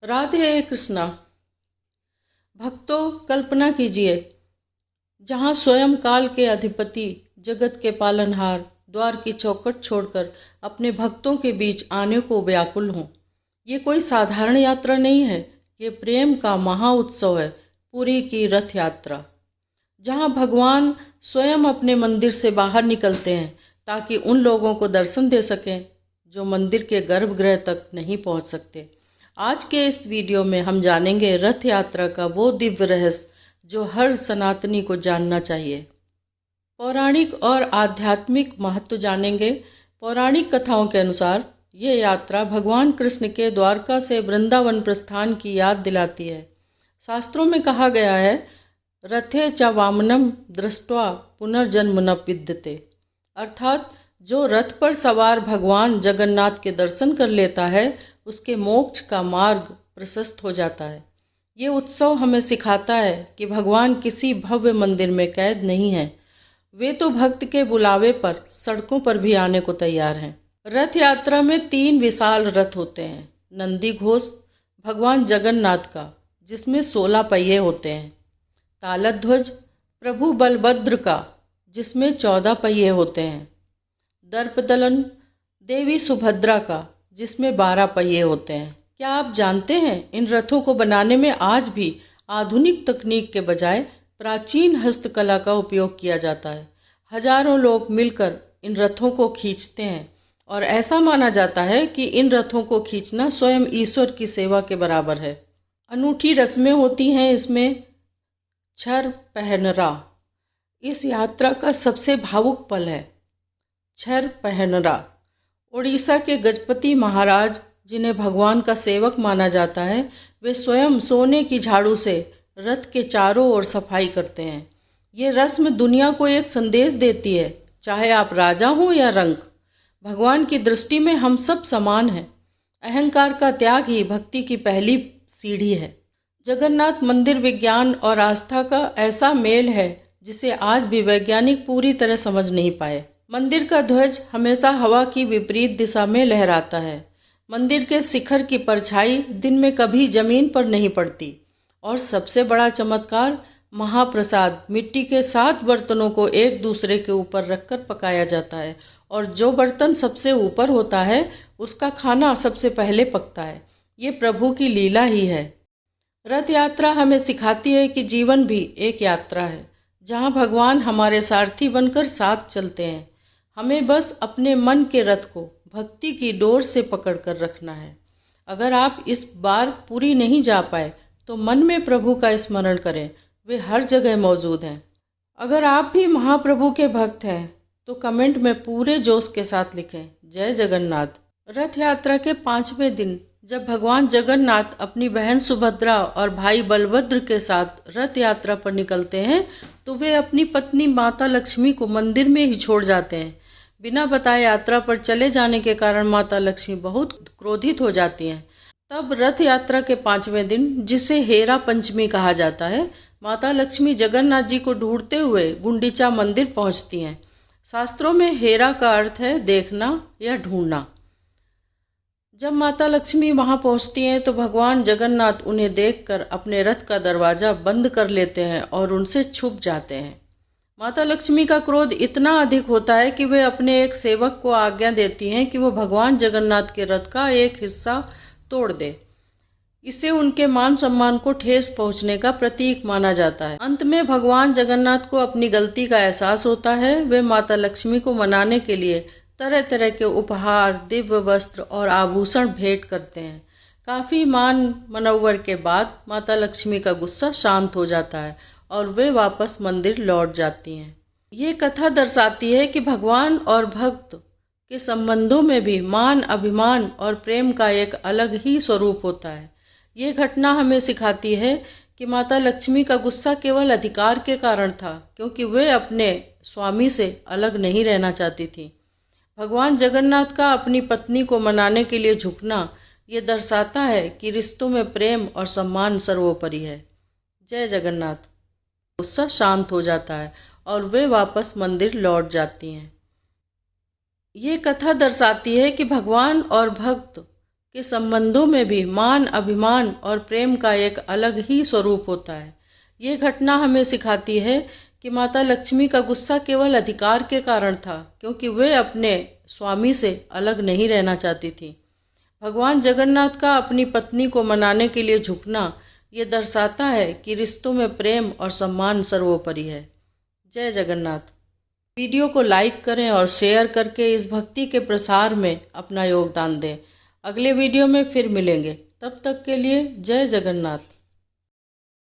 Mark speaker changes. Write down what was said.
Speaker 1: राधे कृष्णा। भक्तों, कल्पना कीजिए, जहाँ स्वयं काल के अधिपति, जगत के पालनहार द्वार की चौखट छोड़कर अपने भक्तों के बीच आने को व्याकुल हों। ये कोई साधारण यात्रा नहीं है, ये प्रेम का महाउत्सव है, पुरी की रथ यात्रा, जहाँ भगवान स्वयं अपने मंदिर से बाहर निकलते हैं ताकि उन लोगों को दर्शन दे सकें जो मंदिर के गर्भगृह तक नहीं पहुंच सकते। आज के इस वीडियो में हम जानेंगे रथ यात्रा का वो दिव्य रहस्य जो हर सनातनी को जानना चाहिए। पौराणिक और आध्यात्मिक महत्व जानेंगे। पौराणिक कथाओं के अनुसार ये यात्रा भगवान कृष्ण के द्वारका से वृंदावन प्रस्थान की याद दिलाती है। शास्त्रों में कहा गया है, रथे च वामनम दृष्ट्वा पुनर्जन्म न विद्यते, अर्थात जो रथ पर सवार भगवान जगन्नाथ के दर्शन कर लेता है उसके मोक्ष का मार्ग प्रशस्त हो जाता है। ये उत्सव हमें सिखाता है कि भगवान किसी भव्य मंदिर में कैद नहीं है, वे तो भक्त के बुलावे पर सड़कों पर भी आने को तैयार हैं। रथ यात्रा में 3 विशाल रथ होते हैं। नंदी घोष भगवान जगन्नाथ का, जिसमें 16 पहिए होते हैं। तालध्वज प्रभु बलभद्र का, जिसमें 14 पहिए होते हैं। दर्पदलन देवी सुभद्रा का, जिसमें 12 पहिए होते हैं। क्या आप जानते हैं, इन रथों को बनाने में आज भी आधुनिक तकनीक के बजाय प्राचीन हस्तकला का उपयोग किया जाता है। हजारों लोग मिलकर इन रथों को खींचते हैं और ऐसा माना जाता है कि इन रथों को खींचना स्वयं ईश्वर की सेवा के बराबर है। अनूठी रस्में होती हैं इसमें। छर पहनरा इस यात्रा का सबसे भावुक पल है। छर पहनरा उड़ीसा के गजपति महाराज, जिन्हें भगवान का सेवक माना जाता है, वे स्वयं सोने की झाड़ू से रथ के चारों ओर सफाई करते हैं। ये रस्म दुनिया को एक संदेश देती है, चाहे आप राजा हो या रंक, भगवान की दृष्टि में हम सब समान हैं। अहंकार का त्याग ही भक्ति की पहली सीढ़ी है। जगन्नाथ मंदिर विज्ञान और आस्था का ऐसा मेल है जिसे आज भी वैज्ञानिक पूरी तरह समझ नहीं पाए। मंदिर का ध्वज हमेशा हवा की विपरीत दिशा में लहराता है। मंदिर के शिखर की परछाई दिन में कभी जमीन पर नहीं पड़ती। और सबसे बड़ा चमत्कार, महाप्रसाद मिट्टी के 7 बर्तनों को एक दूसरे के ऊपर रखकर पकाया जाता है और जो बर्तन सबसे ऊपर होता है उसका खाना सबसे पहले पकता है। ये प्रभु की लीला ही है। रथ यात्रा हमें सिखाती है कि जीवन भी एक यात्रा है, जहाँ भगवान हमारे सारथी बनकर साथ चलते हैं। हमें बस अपने मन के रथ को भक्ति की डोर से पकड़कर रखना है। अगर आप इस बार पूरी नहीं जा पाए तो मन में प्रभु का स्मरण करें, वे हर जगह मौजूद हैं। अगर आप भी महाप्रभु के भक्त हैं तो कमेंट में पूरे जोश के साथ लिखें, जय जगन्नाथ। रथ यात्रा के 5वें दिन जब भगवान जगन्नाथ अपनी बहन सुभद्रा और भाई बलभद्र के साथ रथ यात्रा पर निकलते हैं तो वे अपनी पत्नी माता लक्ष्मी को मंदिर में ही छोड़ जाते हैं। बिना बताए यात्रा पर चले जाने के कारण माता लक्ष्मी बहुत क्रोधित हो जाती हैं। तब रथ यात्रा के 5वें दिन, जिसे हेरा पंचमी कहा जाता है, माता लक्ष्मी जगन्नाथ जी को ढूंढते हुए गुंडीचा मंदिर पहुंचती हैं। शास्त्रों में हेरा का अर्थ है देखना या ढूंढना। जब माता लक्ष्मी वहां पहुंचती हैं तो भगवान जगन्नाथ उन्हें देखकर अपने रथ का दरवाजा बंद कर लेते हैं और उनसे छुप जाते हैं। माता लक्ष्मी का क्रोध इतना अधिक होता है कि वे अपने एक सेवक को आज्ञा देती हैं कि वो भगवान जगन्नाथ के रथ का एक हिस्सा तोड़ दे। इसे उनके मान सम्मान को ठेस पहुंचने का प्रतीक माना जाता है। अंत में भगवान जगन्नाथ को अपनी गलती का एहसास होता है। वे माता लक्ष्मी को मनाने के लिए तरह तरह के उपहार, दिव्य वस्त्र और आभूषण भेंट करते हैं। काफी मान मनौवर के बाद माता लक्ष्मी का गुस्सा शांत हो जाता है और वे वापस मंदिर लौट जाती हैं। ये कथा दर्शाती है कि भगवान और भक्त के संबंधों में भी मान, अभिमान और प्रेम का एक अलग ही स्वरूप होता है। ये घटना हमें सिखाती है कि माता लक्ष्मी का गुस्सा केवल अधिकार के कारण था, क्योंकि वे अपने स्वामी से अलग नहीं रहना चाहती थी। भगवान जगन्नाथ का अपनी पत्नी को मनाने के लिए झुकना ये दर्शाता है कि रिश्तों में प्रेम और सम्मान सर्वोपरि है। जय जगन्नाथ। गुस्सा शांत हो जाता है और वे वापस मंदिर लौट जाती हैं। ये कथा दर्शाती है कि भगवान और भक्त के संबंधों में भी मान, अभिमान और प्रेम का एक अलग ही स्वरूप होता है। ये घटना हमें सिखाती है कि माता लक्ष्मी का गुस्सा केवल अधिकार के कारण था, क्योंकि वे अपने स्वामी से अलग नहीं रहना चाहती थी। भगवान जगन्नाथ का अपनी पत्नी को मनाने के लिए झुकना ये दर्शाता है कि रिश्तों में प्रेम और सम्मान सर्वोपरि है। जय जगन्नाथ। वीडियो को लाइक करें और शेयर करके इस भक्ति के प्रसार में अपना योगदान दें। अगले वीडियो में फिर मिलेंगे, तब तक के लिए जय जगन्नाथ।